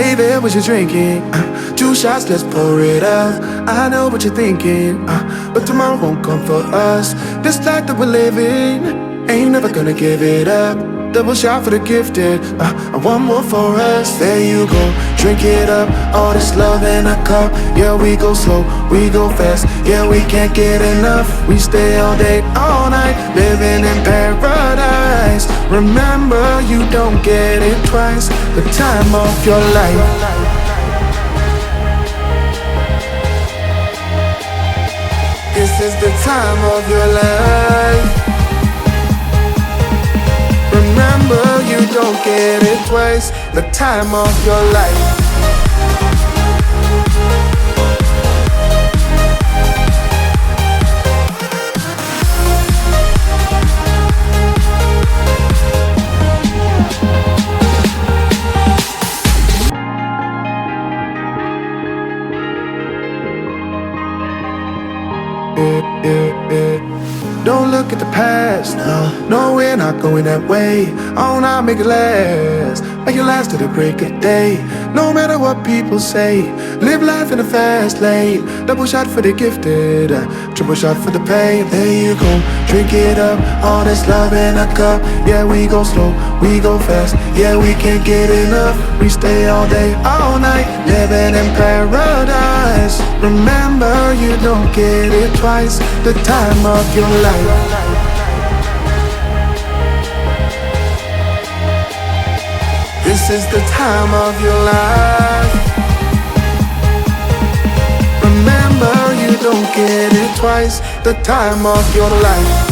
Hey there, what you drinking? 2 shots, let's pour it out. I know what you're thinking, but tomorrow won't come for us. This life that we're living, ain't never gonna give it up. Double shot for the gifted, and one more for us. There you go, drink it up. All this love in a cup. Yeah, we go slow, we go fast. Yeah, we can't get enough. We stay all day, all night, living in paradise. Remember, you don't get it twice. The time of your life. This is the time of your life. Remember, you don't get it twice. The time of your life. Don't look at the past, no, we're not going that way. Oh, now make it last, make it last to the break of day. No matter what people say, live life in a fast lane. Double shot for the gifted, triple shot for the pain. There you go, drink it up. All this love in a cup. Yeah, we go slow, we go fast. Yeah, we can't get enough. We stay all day, all night, living in paradise. Remember, you don't get it twice. The time of your life. This is the time of your life. Remember, you don't get it twice. The time of your life.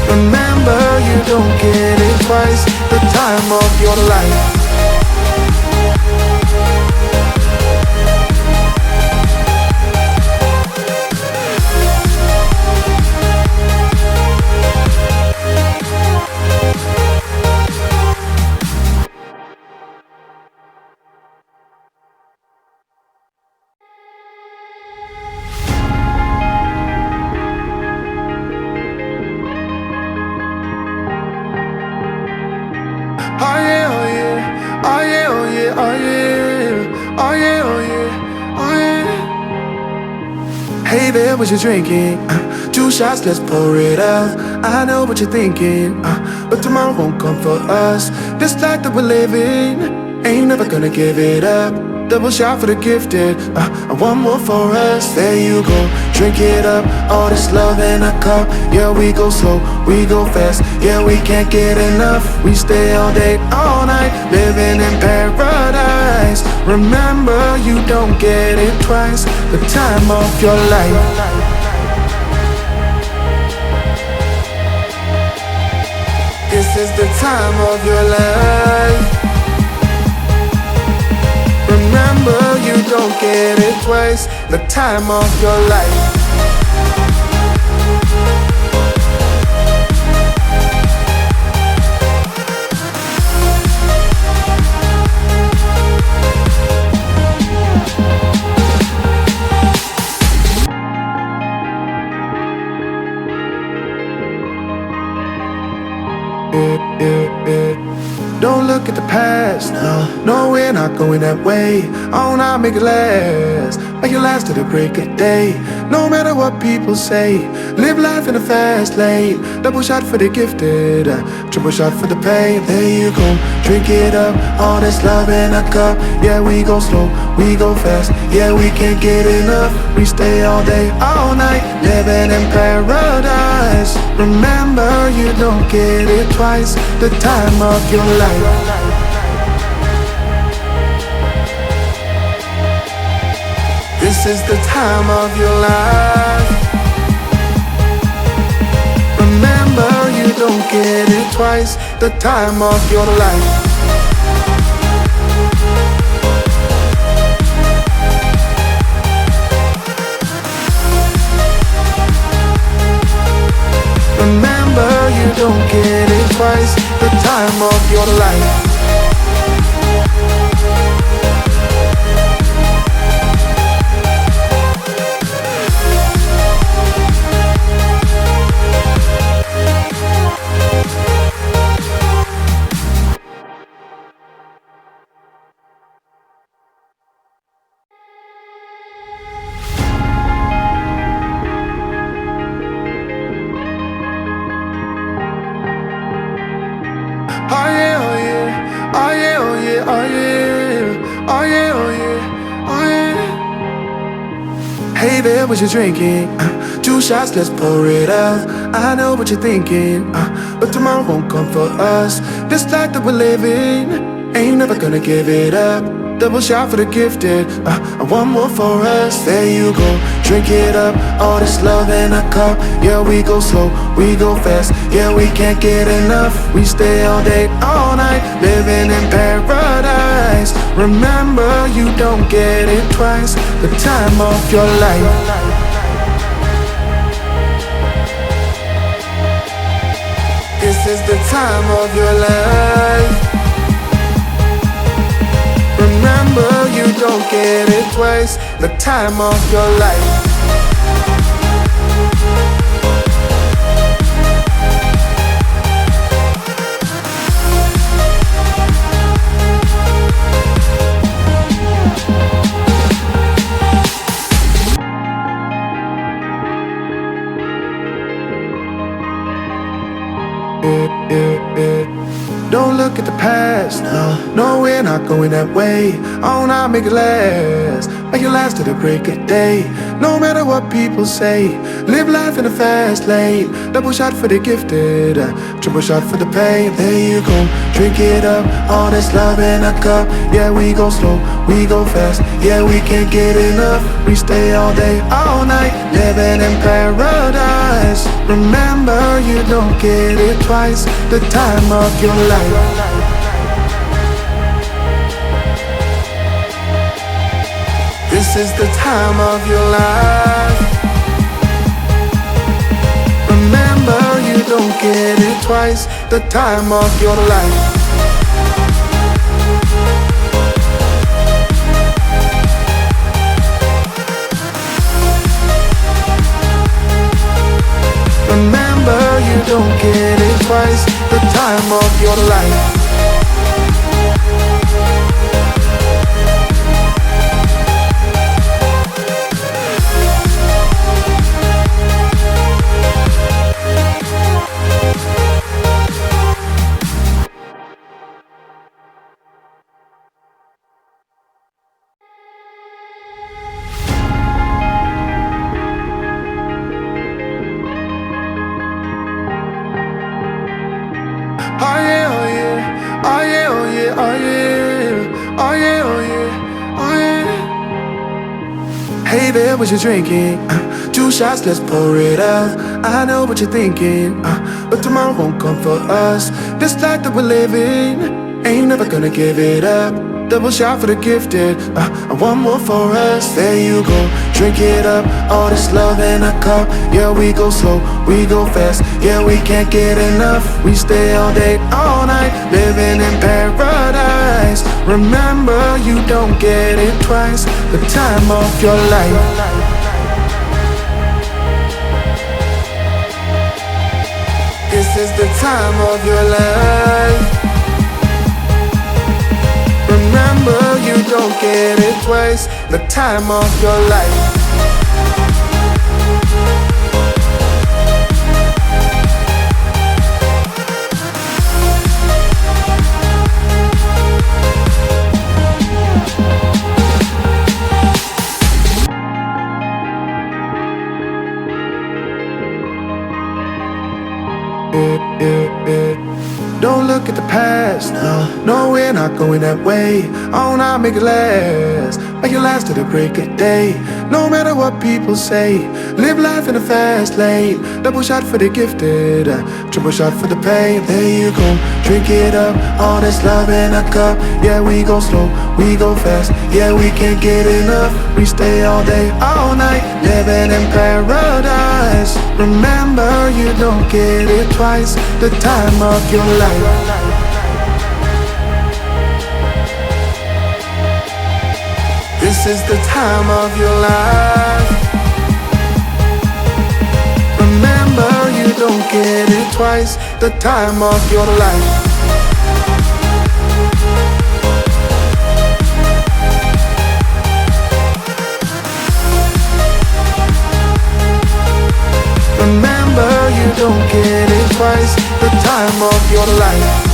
Remember, you don't get it twice. The time of your life. Oh yeah, oh yeah, oh yeah, oh yeah, oh yeah, oh yeah, oh yeah, oh yeah. Hey there, what you drinking? 2 shots, let's pour it out. I know what you're thinking, but tomorrow won't come for us. This life that we're living, ain't never gonna give it up. Double shot for the gifted, and one more for us. There you go, drink it up. All this love in a cup. Yeah, we go slow, we go fast. Yeah, we can't get enough. We stay all day, all night, living in paradise. Remember, you don't get it twice. The time of your life. This is the time of your life. Remember, you don't get it twice. The time of your life. Don't look at the past, no, we're not going that way. Oh, now make it last to the break of day. No matter what people say, live life in a fast lane. Double shot for the gifted, triple shot for the pain. There you go, drink it up. All this love in a cup. Yeah, we go slow, we go fast. Yeah, we can't get enough. We stay all day, all night, living in paradise. Remember, you don't get it twice. The time of your life. This is the time of your life. Remember, you don't get it twice. The time of your life. Remember, you don't get it twice. The time of your life. Hey there, what you drinking? 2 shots, let's pour it out. I know what you're thinking, but tomorrow won't come for us. This life that we're living, ain't never gonna give it up. Double shot for the gifted, and one more for us. There you go, drink it up. All this love in a cup. Yeah, we go slow, we go fast. Yeah, we can't get enough. We stay all day, all night, living in paradise. Remember, you don't get it twice. The time of your life. This is the time of your life. Remember, you don't get it twice. The time of your life. Don't look at the past, no, we're not going that way. Oh, now make it last, make it last to the break of day. No matter what people say, live life in the fast lane. Double shot for the gifted, triple shot for the pain. There you go, drink it up, all this love in a cup. Yeah, we go slow, we go fast. Yeah, we can't get enough. We stay all day, all night, living in paradise. Remember, you don't get it twice. The time of your life. This is the time of your life. Remember, you don't get it twice. The time of your life. Remember, you don't get it twice. The time of your life. Oh yeah, oh yeah, oh yeah, oh yeah, oh yeah, oh yeah, oh yeah, oh yeah. Hey there, what you drinking? 2 shots, let's pour it out. I know what you're thinking, but tomorrow won't come for us. This life that we're living, ain't never gonna give it up. Double shot for the gifted, and one more for us. There you go, drink it up. All this love in a cup. Yeah, we go slow, we go fast. Yeah, we can't get enough. We stay all day, all night, living in paradise. Remember, you don't get it twice. The time of your life. This is the time of your life. Remember, you don't get it twice. The time of your life. Don't look at the past, no, we're not going that way. Oh, now make it last to the break of day. No matter what people say, live life in the fast lane. Double shot for the gifted, triple shot for the pain. There you go, drink it up, all this love in a cup. Yeah, we go slow, we go fast. Yeah, we can't get enough. We stay all day, all night, living in paradise. Remember, you don't get it twice. The time of your life. This is the time of your life. Remember, you don't get it twice. The time of your life. Remember, you don't get it twice. The time of your life.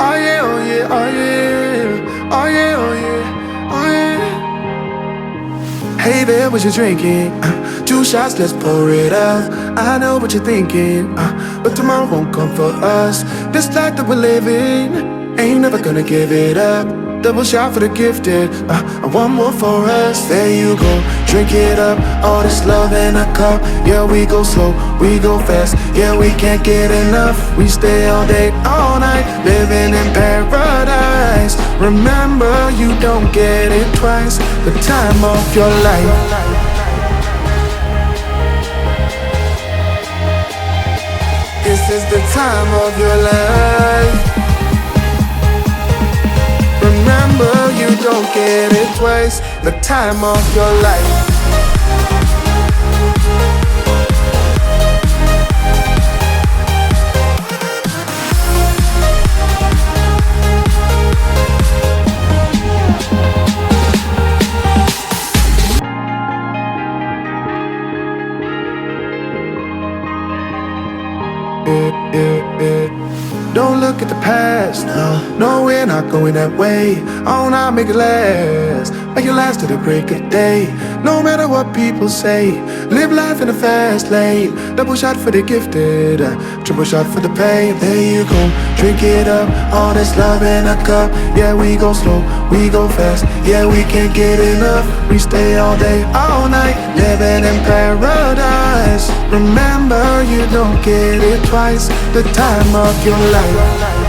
Oh yeah, oh yeah, oh yeah. Oh yeah, oh yeah, oh yeah. Hey there, what you drinking? 2 shots, let's pour it out. I know what you're thinking, but tomorrow won't come for us. This life that we're living, ain't never gonna give it up. Double shot for the gifted, and one more for us. There you go, drink it up. All this love in a cup. Yeah, we go slow, we go fast. Yeah, we can't get enough. We stay all day, all night, living in paradise. Remember, you don't get it twice. The time of your life. This is the time of your life. Remember, you don't get it twice. The time of your life. Don't look at the past, no, we're not going that way. Oh, now make it last, make it last to the break of day. No matter what people say, live life in a fast lane. Double shot for the gifted, triple shot for the pain. There you go, drink it up, all this love in a cup. Yeah, we go slow, we go fast. Yeah, we can't get enough. We stay all day, all night, living in paradise. Remember, you don't get it twice. The time of your life.